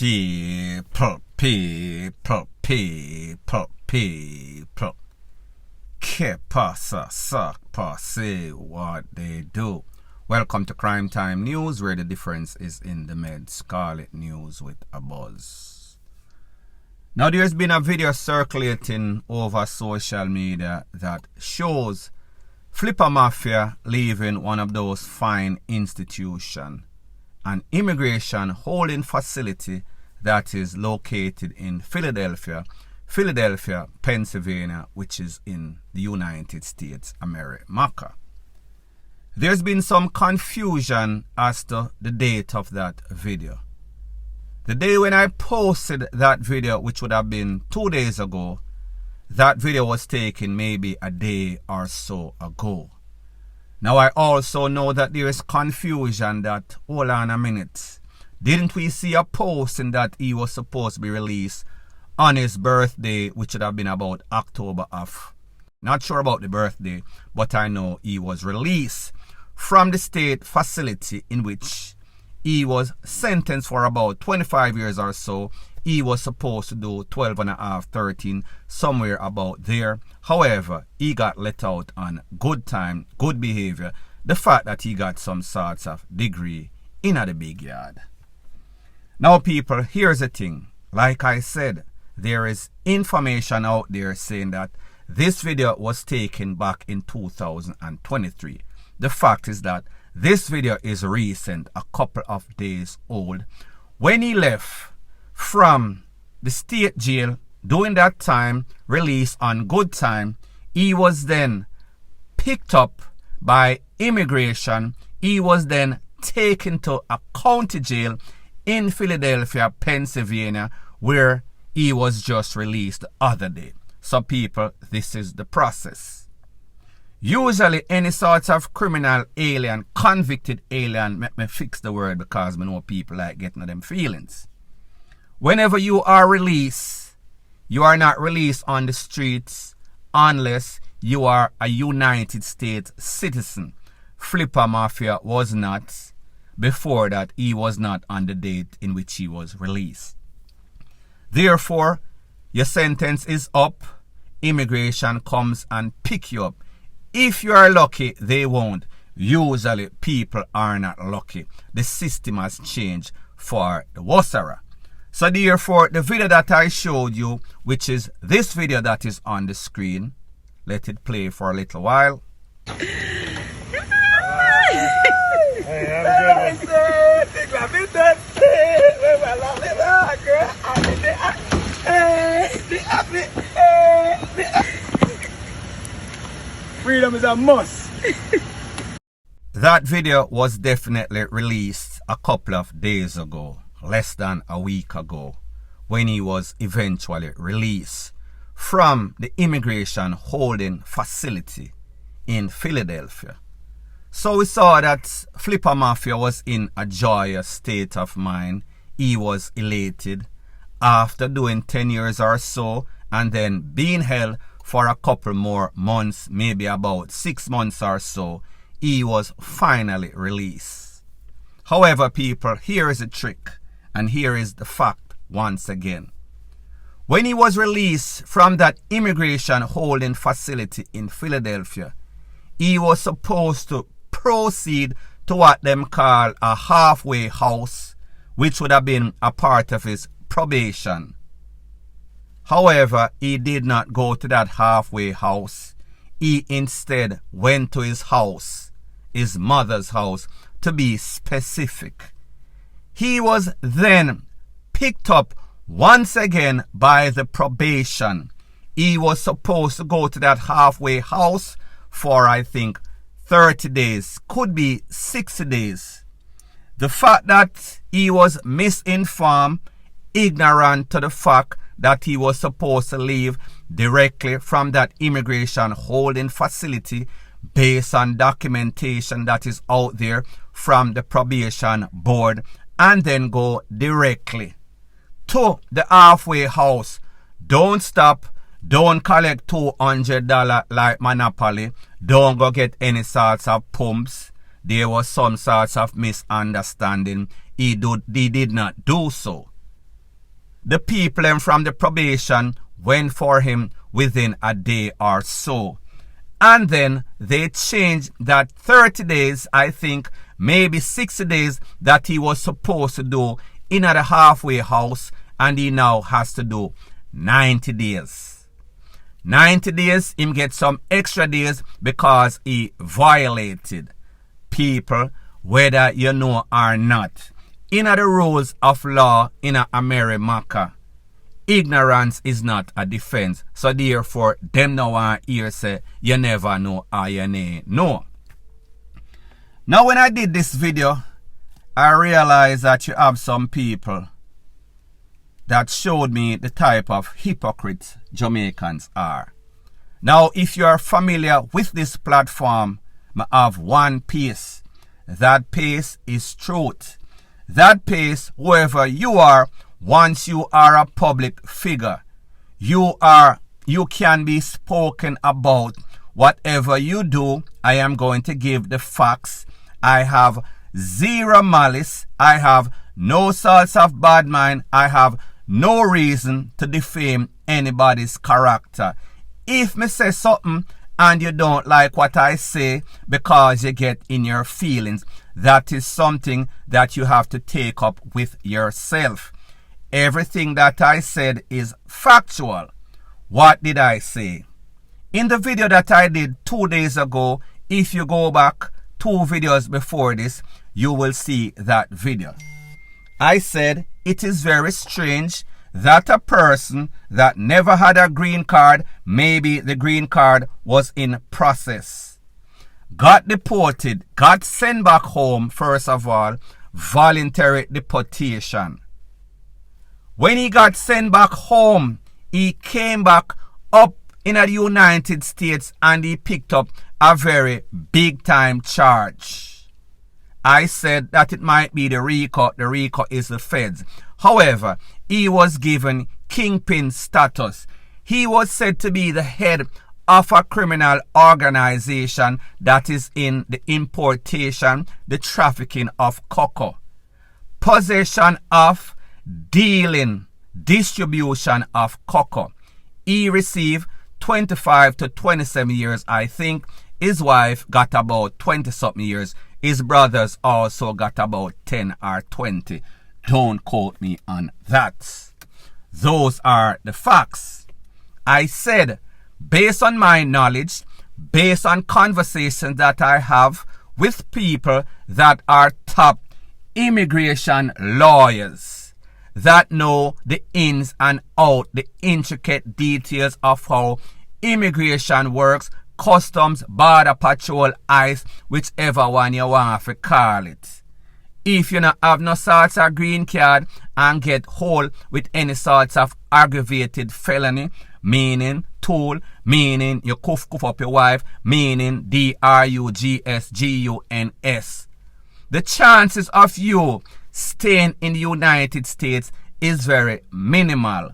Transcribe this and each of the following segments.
People. Que pasa, suck, passe, what they do. Welcome to Crime Time News, where the difference is in the meds. Scarlet News with a buzz. Now, there's been a video circulating over social media that shows Flippa Mafia leaving one of those fine institutions, an immigration holding facility that is located in Philadelphia, Pennsylvania, which is in the United States, America. There's been some confusion as to the date of that video. The day when I posted that video, which would have been 2 days ago, that video was taken maybe a day or so ago. Now, I also know that there is confusion that, hold on a minute, didn't we see a posting that he was supposed to be released on his birthday, which would have been about October of, not sure about the birthday, but I know he was released from the state facility in which he was sentenced for about 25 years or so. He was supposed to do 12 and a half, 13, somewhere about there. However, he got let out on good time, good behavior. The fact that he got some sorts of degree in the big yard. Now, people, here's the thing. Like I said, there is information out there saying that this video was taken back in 2023. The fact is that this video is recent, a couple of days old. When he left from the state jail, during that time, released on good time, he was then picked up by immigration. He was then taken to a county jail in Philadelphia, Pennsylvania, where he was just released the other day. So people, this is the process. Usually any sort of criminal alien, convicted alien, let me fix the word because I know people like getting them feelings. Whenever you are released, you are not released on the streets unless you are a United States citizen. Flippa Mafia was not. Before that, he was not on the date in which he was released. Therefore, your sentence is up. Immigration comes and pick you up. If you are lucky, they won't. Usually, people are not lucky. The system has changed for the Wassara. So therefore, the video that I showed you, which is this video that is on the screen, let it play for a little while. Freedom is a must. That video was definitely released a couple of days ago, less than a week ago, when he was eventually released from the immigration holding facility in Philadelphia. So we saw that Flippa Mafia was in a joyous state of mind. He was elated after doing 10 years or so and then being held for a couple more months, maybe about 6 months or so. He was finally released. However, people, here is a trick, and here is the fact once again. When he was released from that immigration holding facility in Philadelphia, he was supposed to proceed to what them call a halfway house, which would have been a part of his probation. However, he did not go to that halfway house. He instead went to his house, his mother's house, to be specific. He was then picked up once again by the probation. He was supposed to go to that halfway house for, I think, 30 days, could be 60 days. The fact that he was misinformed, ignorant to the fact that he was supposed to leave directly from that immigration holding facility based on documentation that is out there from the probation board, and then go directly to the halfway house. Don't stop. Don't collect $200 like Monopoly. Don't go get any sorts of pumps. There was some sorts of misunderstanding. He did not do so. the people and from the probation went for him within a day or so. And then they changed that 30 days, I think, maybe 60 days that he was supposed to do in at the halfway house, and he now has to do 90 days. 90 days, him get some extra days because he violated people, whether you know or not. In the rules of law in America, ignorance is not a defense. So therefore, them now want hear say, you never know or you know. Now when I did this video, I realized that you have some people that showed me the type of hypocrites Jamaicans are. Now if you are familiar with this platform, I have one piece. That piece is truth. That piece, whoever you are, once you are a public figure, you can be spoken about. Whatever you do, I am going to give the facts. I have zero malice. I have no thoughts of bad mind. I have no reason to defame anybody's character. If me say something and you don't like what I say because you get in your feelings, that is something that you have to take up with yourself. Everything that I said is factual. What did I say? In the video that I did 2 days ago, if you go back 2 videos before this, you will see that video. I said it is very strange that a person that never had a green card, maybe the green card was in process, got deported, got sent back home, first of all, voluntary deportation. When he got sent back home, he came back up in the United States and he picked up a very big time charge. I said that it might be the RICO. The RICO is the feds. However, he was given kingpin status. He was said to be the head of a criminal organization that is in the importation, the trafficking of cocoa, possession of, dealing, distribution of cocoa. He received 25 to 27 years, I think. His wife got about 20-something years. His brothers also got about 10 or 20. Don't quote me on that. Those are the facts. I said, based on my knowledge, based on conversations that I have with people that are top immigration lawyers, that know the ins and outs, the intricate details of how immigration works, customs, border patrol, ICE, whichever one you want to call it. If you not have no sorts of green card and get hold with any sorts of aggravated felony, meaning tool, meaning you cuff up your wife, meaning DRUGSGUNS, the chances of you staying in the United States is very minimal,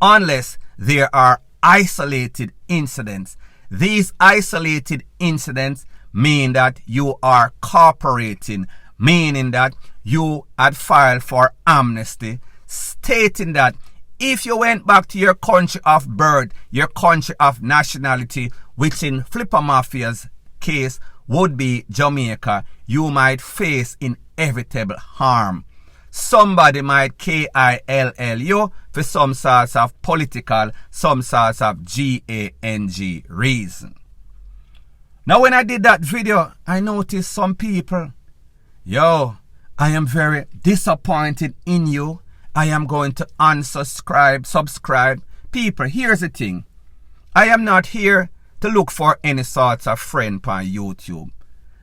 unless there are isolated incidents. These isolated incidents mean that you are cooperating, meaning that you had filed for amnesty, stating that if you went back to your country of birth, your country of nationality, which in Flippa Mafia's case would be Jamaica, you might face inevitable harm. Somebody might kill you for some sorts of political, some sorts of gang reason. Now when I did that video, I noticed some people, yo, I am very disappointed in you. I am going to unsubscribe, subscribe. People, here's the thing. I am not here to look for any sorts of friend on YouTube.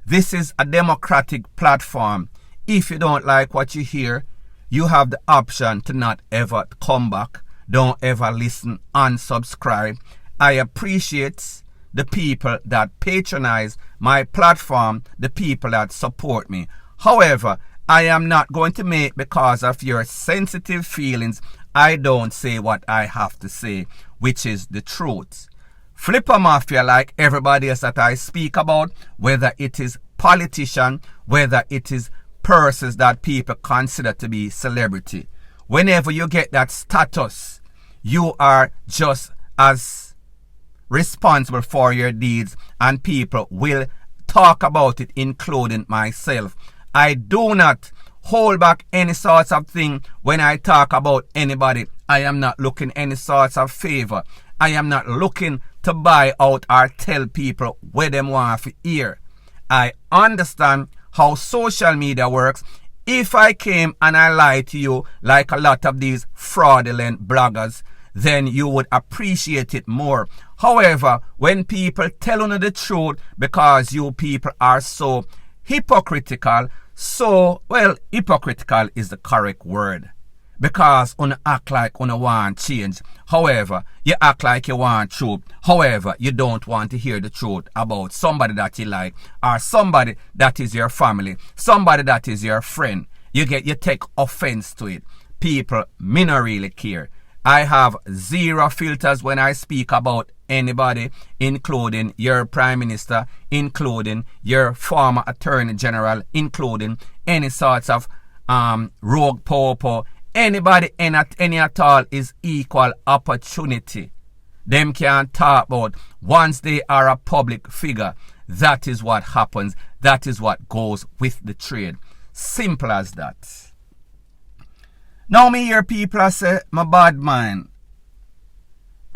This is a democratic platform. If you don't like what you hear, you have the option to not ever come back. Don't ever listen, unsubscribe. I appreciate the people that patronize my platform, the people that support me. However, I am not going to make, because of your sensitive feelings, I don't say what I have to say, which is the truth. Flippa Mafia, like everybody else that I speak about, whether it is politician, whether it is persons that people consider to be celebrity, whenever you get that status, you are just as responsible for your deeds, and people will talk about it, including myself. I do not hold back any sorts of thing when I talk about anybody. I am not looking any sorts of favor. I am not looking to buy out or tell people where them want to hear. I understand how social media works. If I came and I lied to you like a lot of these fraudulent bloggers, then you would appreciate it more. However, when people tell you the truth, because you people are so hypocritical, hypocritical is the correct word. Because you act like you want change. However, you act like you want truth. However, you don't want to hear the truth about somebody that you like, or somebody that is your family, somebody that is your friend. You take offense to it. People, me not really care. I have zero filters when I speak about anybody, including your prime minister, including your former attorney general, including any sorts of rogue popo. Anybody any at all is equal opportunity. Them can talk about once they are a public figure. That is what happens. That is what goes with the trade. Simple as that. Now me hear people say, my bad mind.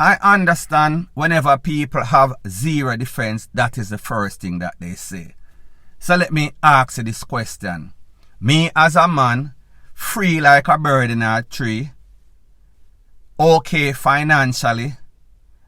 I understand whenever people have zero defense, that is the first thing that they say. So let me ask you this question. Me as a man, free like a bird in a tree, okay financially,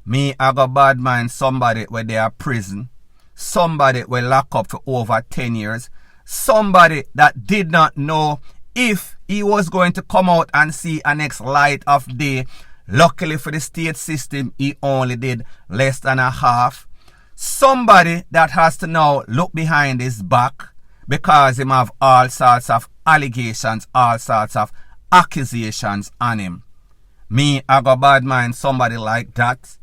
me I got bad mind somebody where they are prison, somebody will lock up for over 10 years, somebody that did not know if he was going to come out and see a next light of day. Luckily for the state system, he only did less than a half. Somebody that has to now look behind his back because him have all sorts of allegations, all sorts of accusations on him. Me, I got bad mind somebody like that.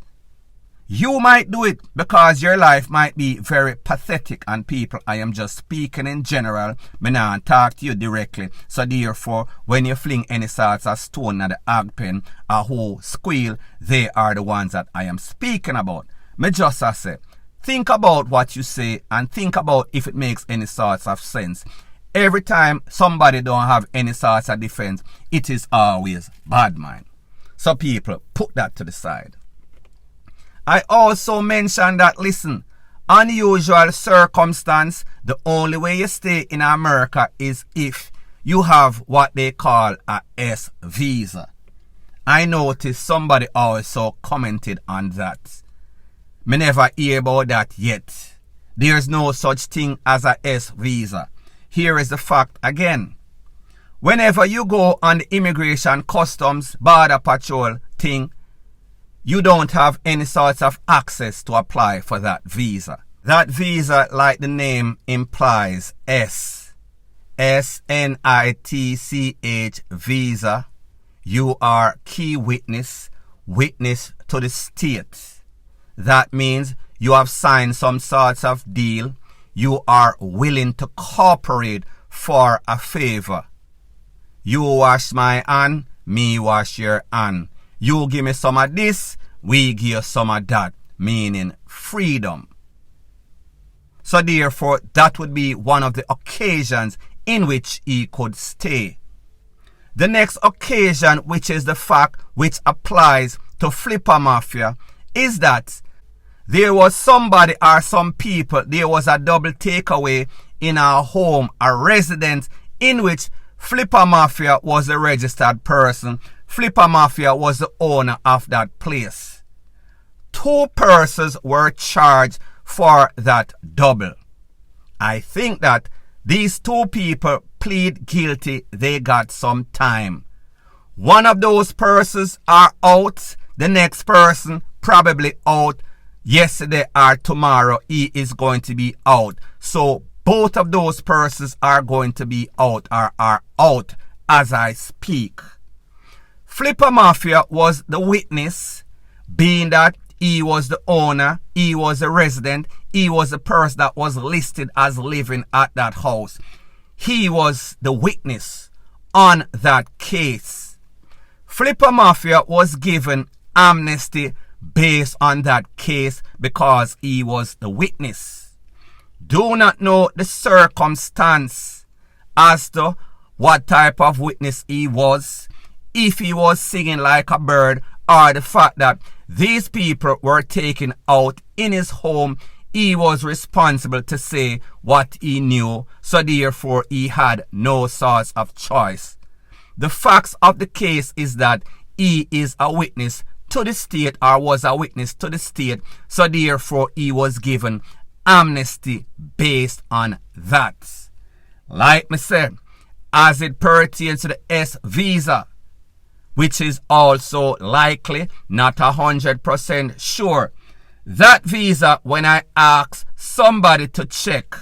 You might do it because your life might be very pathetic, and people, I am just speaking in general. Me not talk to you directly. So therefore, when you fling any sorts of stone at the hog pen or who squeal, they are the ones that I am speaking about. Me just say, think about what you say and think about if it makes any sorts of sense. Every time somebody don't have any sorts of defense, it is always bad mind. So people, put that to the side. I also mentioned that, listen, unusual circumstance, the only way you stay in America is if you have what they call a S visa. I noticed somebody also commented on that. Me never hear about that yet. There's no such thing as a S visa. Here is the fact again. Whenever you go on the immigration, customs, border patrol thing, you don't have any sorts of access to apply for that visa. That visa, like the name implies, S-N-I-T-C-H visa. You are key witness to the state. That means you have signed some sorts of deal. You are willing to cooperate for a favor. You wash my hand, me wash your hand. You give me some of this, we give you some of that, meaning freedom. So therefore, that would be one of the occasions in which he could stay. The next occasion, which is the fact which applies to Flippa Mafia, is that there was somebody or some people, there was a double takeaway in our home, a residence in which Flippa Mafia was a registered person. Flippa Mafia was the owner of that place. 2 persons were charged for that double. I think that these 2 people plead guilty. They got some time. One of those persons are out. The next person probably out. Yesterday or tomorrow he is going to be out. So both of those persons are going to be out or are out as I speak. Flippa Mafia was the witness, being that he was the owner, he was a resident, he was the person that was listed as living at that house. He was the witness on that case. Flippa Mafia was given amnesty based on that case because he was the witness. Do not know the circumstance as to what type of witness he was, if he was singing like a bird, or the fact that these people were taken out in his home. He was responsible to say what he knew, so therefore he had no source of choice. The facts of the case is that he is a witness to the state, or was a witness to the state, so therefore he was given amnesty based on that. Like me said, as it pertains to the S visa, which is also likely, not 100% sure, that visa, when I ask somebody to check,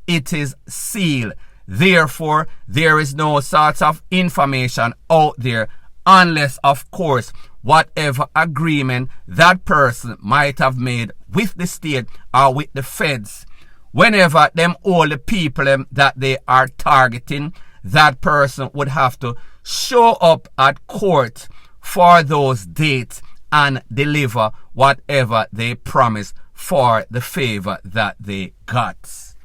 it is sealed. Therefore, there is no sort of information out there, unless, of course, whatever agreement that person might have made with the state or with the feds. Whenever them all the people that they are targeting, that person would have to show up at court for those dates and deliver whatever they promised for the favor that they got.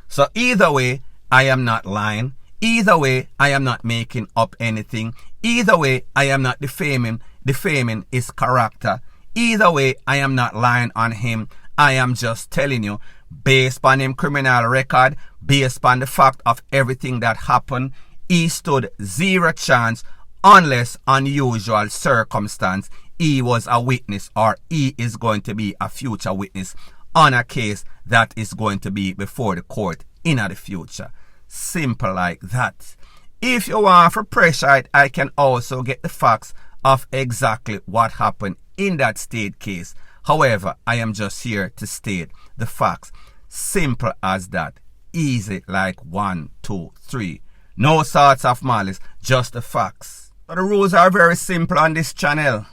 So either way, I am not lying. Either way, I am not making up anything. Either way, I am not defaming his character. Either way, I am not lying on him. I am just telling you, based on his criminal record, based on the fact of everything that happened, he stood zero chance unless unusual circumstance he was a witness, or he is going to be a future witness on a case that is going to be before the court in the future. Simple like that. If you want for pressure it, I can also get the facts of exactly what happened in that state case. However, I am just here to state the facts. Simple as that. Easy like 1, 2, 3. No sorts of malice, just the facts. So the rules are very simple on this channel.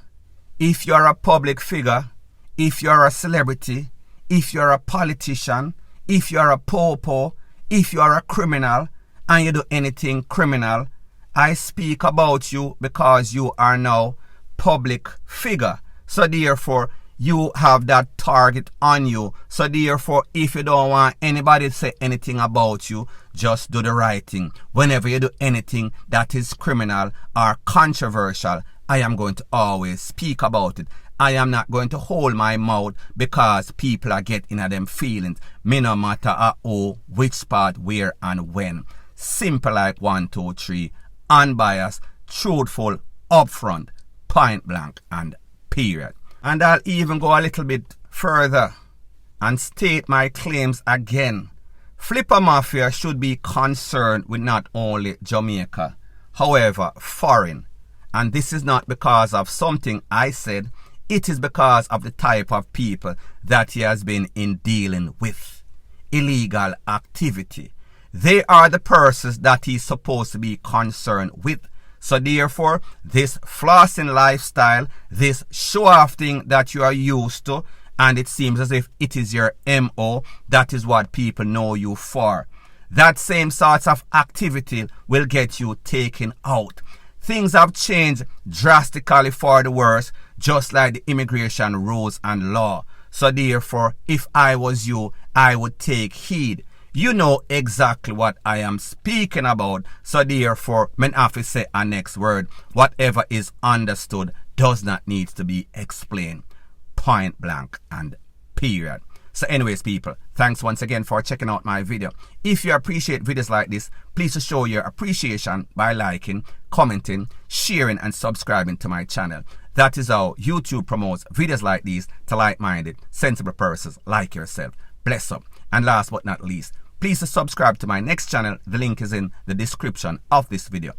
If you're a public figure, if you're a celebrity, if you're a politician, if you're a popo, if you're a criminal, and you do anything criminal, I speak about you because you are now public figure. So therefore, you have that target on you. So therefore, if you don't want anybody to say anything about you, just do the right thing. Whenever you do anything that is criminal or controversial, I am going to always speak about it. I am not going to hold my mouth because people are getting at them feelings. Me no matter who, which part, where, and when. Simple like 1, 2, 3. Unbiased, truthful, upfront, point blank, and period. And I'll even go a little bit further and state my claims again. Flippa Mafia should be concerned with not only Jamaica, however, foreign. And this is not because of something I said. It is because of the type of people that he has been in dealing with. Illegal activity. They are the persons that he's supposed to be concerned with. So therefore, this flossing lifestyle, this show-off thing that you are used to, and it seems as if it is your MO, that is what people know you for. That same sort of activity will get you taken out. Things have changed drastically for the worse, just like the immigration rules and law. So therefore, if I was you, I would take heed. You know exactly what I am speaking about. So therefore, men have to say a next word. Whatever is understood does not need to be explained. Point blank and period. So anyways, people, thanks once again for checking out my video. If you appreciate videos like this, please show your appreciation by liking, commenting, sharing, and subscribing to my channel. That is how YouTube promotes videos like these to like-minded, sensible persons like yourself. Bless up. And last but not least, please subscribe to my next channel. The link is in the description of this video.